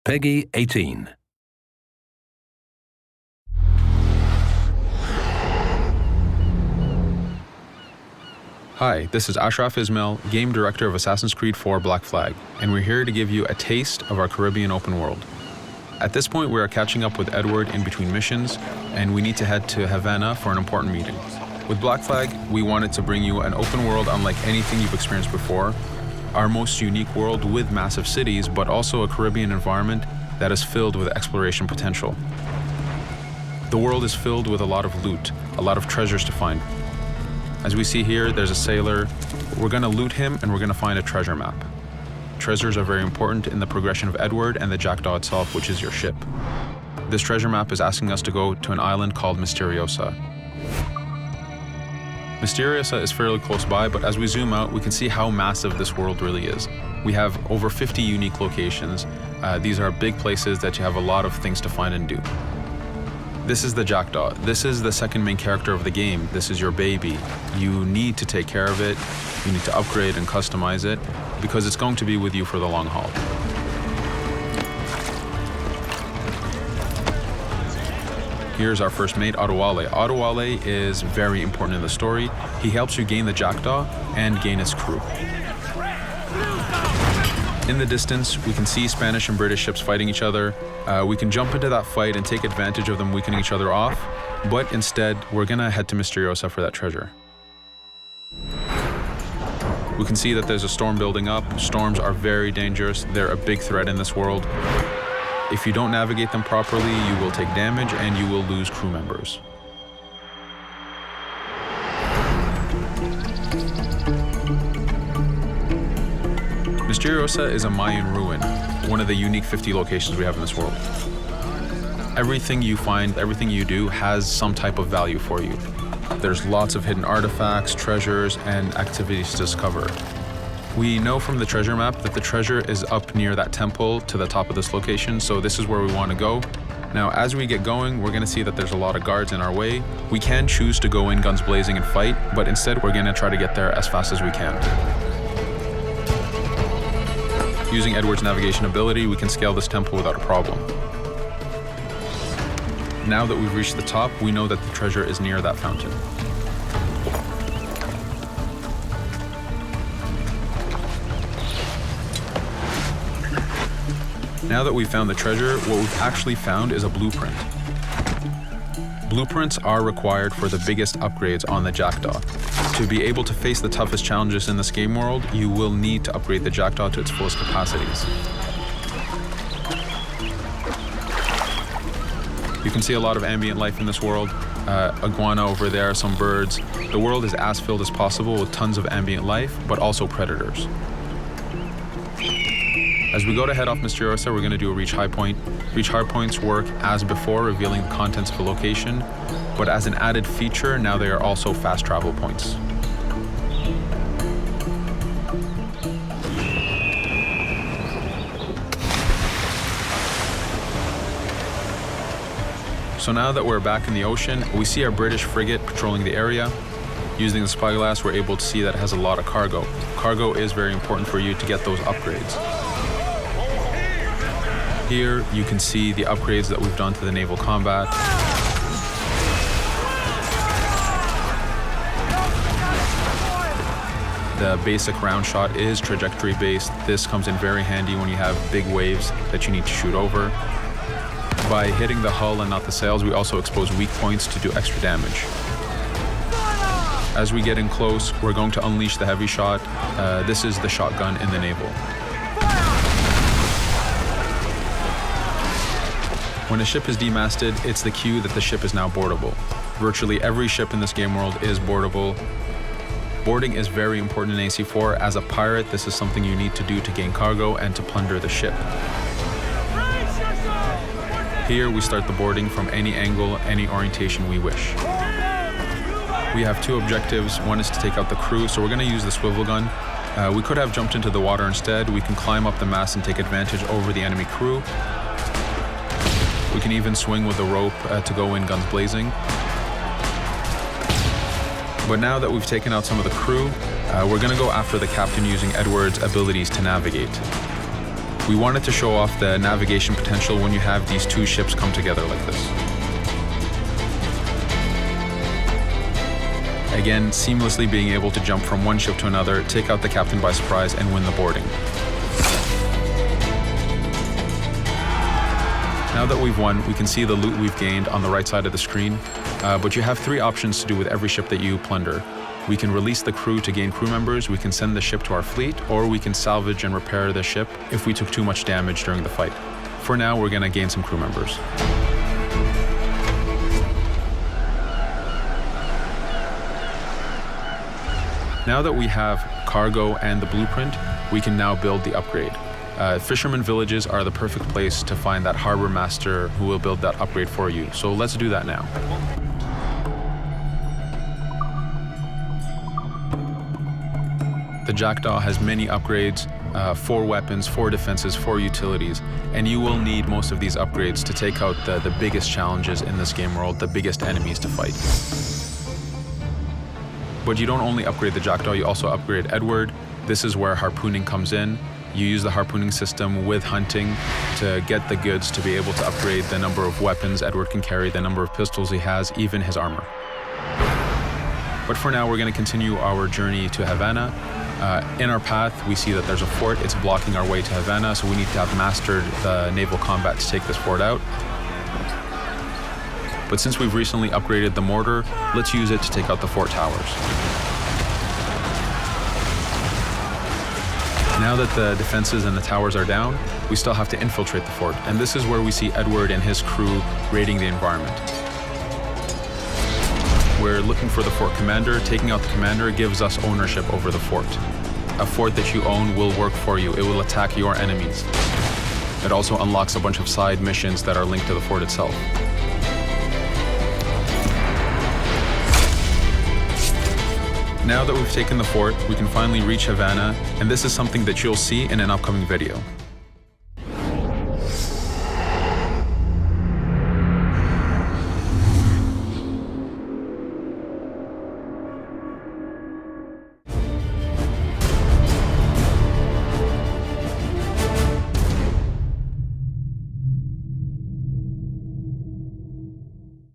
Peggy 18. Hi, this is Ashraf Ismail, Game Director of Assassin's Creed 4 Black Flag, and we're here to give you a taste of our Caribbean open world. At this point, we are catching up with Edward in between missions, and we need to head to Havana for an important meeting. With Black Flag, we wanted to bring you an open world unlike anything you've experienced before, our most unique world with massive cities, but also a Caribbean environment that is filled with exploration potential. The world is filled with a lot of loot, a lot of treasures to find. As we see here, there's a sailor. We're going to loot him and we're going to find a treasure map. Treasures are very important in the progression of Edward and the Jackdaw itself, which is your ship. This treasure map is asking us to go to an island called Misteriosa. Misteriosa is fairly close by, but as we zoom out, we can see how massive this world really is. We have over 50 unique locations. These are big places that you have a lot of things to find and do. This is the Jackdaw. This is the second main character of the game. This is your baby. You need to take care of it. You need to upgrade and customize it because it's going to be with you for the long haul. Here's our first mate, Adewale. Adewale is very important in the story. He helps you gain the Jackdaw and gain its crew. In the distance, we can see Spanish and British ships fighting each other. We can jump into that fight and take advantage of them weakening each other off, but instead, we're gonna head to Misteriosa for that treasure. We can see that there's a storm building up. Storms are very dangerous. They're a big threat in this world. If you don't navigate them properly, you will take damage and you will lose crew members. Misteriosa is a Mayan ruin, one of the unique 50 locations we have in this world. Everything you find, everything you do has some type of value for you. There's lots of hidden artifacts, treasures, and activities to discover. We know from the treasure map that the treasure is up near that temple to the top of this location, so this is where we want to go. Now, as we get going, we're going to see that there's a lot of guards in our way. We can choose to go in guns blazing and fight, but instead we're going to try to get there as fast as we can. Using Edward's navigation ability, we can scale this temple without a problem. Now that we've reached the top, we know that the treasure is near that fountain. Now that we've found the treasure, what we've actually found is a blueprint. Blueprints are required for the biggest upgrades on the Jackdaw. To be able to face the toughest challenges in this game world, you will need to upgrade the Jackdaw to its fullest capacities. You can see a lot of ambient life in this world. Iguana over there, some birds. The world is as filled as possible with tons of ambient life, but also predators. As we go to head off Misteriosa, we're going to do a reach high point. Reach high points work as before, revealing the contents of a location, but as an added feature, now they are also fast travel points. So now that we're back in the ocean, we see our British frigate patrolling the area. Using the spyglass, we're able to see that it has a lot of cargo. Cargo is very important for you to get those upgrades. Here, you can see the upgrades that we've done to the naval combat. The basic round shot is trajectory based. This comes in very handy when you have big waves that you need to shoot over. By hitting the hull and not the sails, we also expose weak points to do extra damage. As we get in close, we're going to unleash the heavy shot. This is the shotgun in the naval. When a ship is demasted, it's the cue that the ship is now boardable. Virtually every ship in this game world is boardable. Boarding is very important in AC4. As a pirate, this is something you need to do to gain cargo and to plunder the ship. Here, we start the boarding from any angle, any orientation we wish. We have two objectives. One is to take out the crew, so we're going to use the swivel gun. We could have jumped into the water instead. We can climb up the mast and take advantage over the enemy crew. We can even swing with a rope to go in guns blazing. But now that we've taken out some of the crew, we're going to go after the captain using Edward's abilities to navigate. We wanted to show off the navigation potential when you have these two ships come together like this. Again, seamlessly being able to jump from one ship to another, take out the captain by surprise, and win the boarding. Now that we've won, we can see the loot we've gained on the right side of the screen, but you have three options to do with every ship that you plunder. We can release the crew to gain crew members, we can send the ship to our fleet, or we can salvage and repair the ship if we took too much damage during the fight. For now, we're going to gain some crew members. Now that we have cargo and the blueprint, we can now build the upgrade. Fisherman villages are the perfect place to find that harbor master who will build that upgrade for you. So let's do that now. The Jackdaw has many upgrades, 4 weapons, 4 defenses, 4 utilities, and you will need most of these upgrades to take out the biggest challenges in this game world, the biggest enemies to fight. But you don't only upgrade the Jackdaw, you also upgrade Edward. This is where harpooning comes in. You use the harpooning system with hunting to get the goods to be able to upgrade the number of weapons Edward can carry, the number of pistols he has, even his armor. But for now, we're going to continue our journey to Havana. In our path, we see that there's a fort. It's blocking our way to Havana, so we need to have mastered the naval combat to take this fort out. But since we've recently upgraded the mortar, let's use it to take out the fort towers. Now that the defenses and the towers are down, we still have to infiltrate the fort, and this is where we see Edward and his crew raiding the environment. We're looking for the fort commander. Taking out the commander gives us ownership over the fort. A fort that you own will work for you. It will attack your enemies. It also unlocks a bunch of side missions that are linked to the fort itself. Now that we've taken the fort, we can finally reach Havana, and this is something that you'll see in an upcoming video.